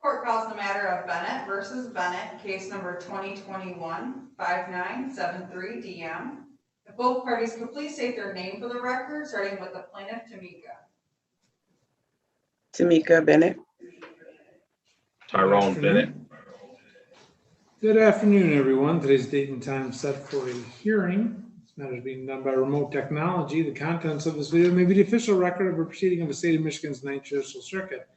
Court calls the matter of Bennett versus Bennett, case number 2021-5973 DM. If both parties could please state their name for the record, starting with the plaintiff, Tamika. Tamika Bennett. Tyrone Bennett. Good afternoon, everyone. Today's date and time set for a hearing. This matter is being done by remote technology. The contents of this video may be the official record of a proceeding of the state of Michigan's Ninth Judicial Circuit.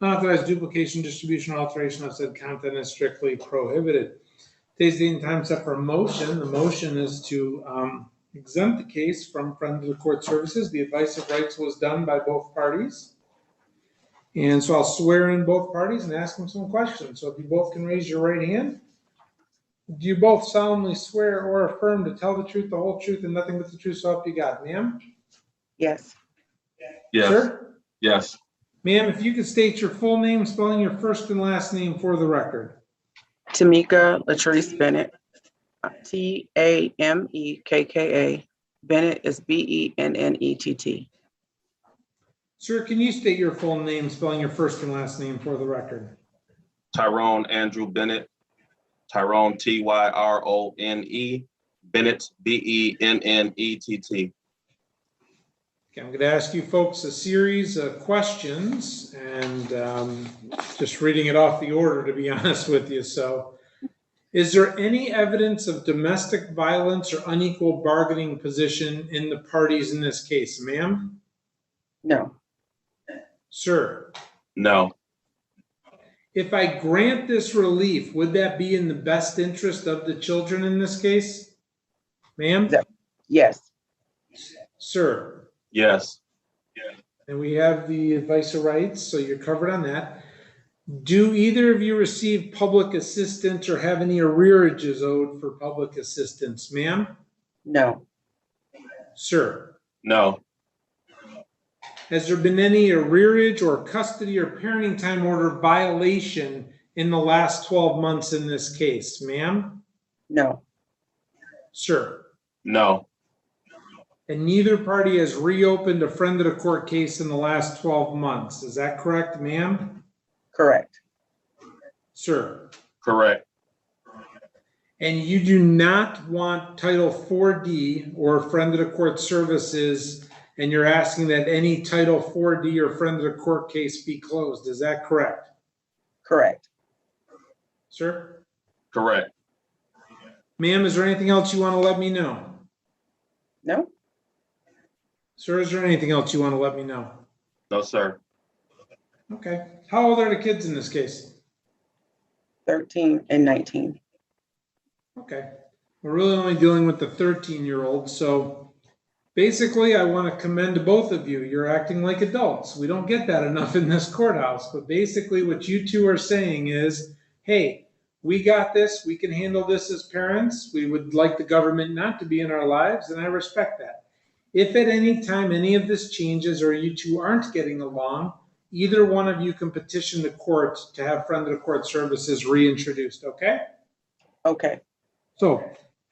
Unauthorized duplication, distribution, or alteration of said content is strictly prohibited. Today's date and time set for a motion. The motion is to exempt the case from friend of the court services. The advice of rights was done by both parties. And so I'll swear in both parties and ask them some questions. So if you both can raise your right hand. Do you both solemnly swear or affirm to tell the truth, the whole truth, and nothing but the truth, so help you God? Ma'am? Yes. Yes. Sir? Yes. Ma'am, if you could state your full name, spelling your first and last name for the record. Tamika Latrice Bennett. Tamekka. Bennett is Bennett. Sir, can you state your full name, spelling your first and last name for the record? Tyrone Andrew Bennett. Tyrone Tyrone. Bennett Bennett. Okay, I'm going to ask you folks a series of questions, and just reading it off the order, to be honest with you. So, is there any evidence of domestic violence or unequal bargaining position in the parties in this case, ma'am? No. Sir? No. If I grant this relief, would that be in the best interest of the children in this case? Ma'am? Yes. Sir? Yes. And we have the advice of rights, so you're covered on that. Do either of you receive public assistance or have any arrearages owed for public assistance, ma'am? No. Sir? No. Has there been any arrearage or custody or parenting time order violation in the last 12 months in this case, ma'am? No. Sir? No. And neither party has reopened a friend of the court case in the last 12 months. Is that correct, ma'am? Correct. Sir? Correct. And you do not want Title 4D or friend of the court services, and you're asking that any Title 4D or friend of the court case be closed. Is that correct? Correct. Sir? Correct. Ma'am, is there anything else you want to let me know? No. Sir, is there anything else you want to let me know? No, sir. Okay. How old are the kids in this case? 13 and 19. Okay. We're really only dealing with the 13-year-old. So basically, I want to commend both of you. You're acting like adults. We don't get that enough in this courthouse. But basically, what you two are saying is, hey, we got this. We can handle this as parents. We would like the government not to be in our lives, and I respect that. If at any time any of this changes or you two aren't getting along, either one of you can petition the court to have friend of the court services reintroduced, okay? Okay. So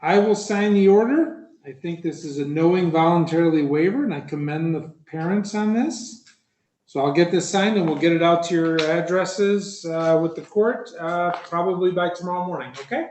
I will sign the order. I think this is a knowing voluntarily waiver, and I commend the parents on this. So I'll get this signed, and we'll get it out to your addresses with the court probably by tomorrow morning, okay?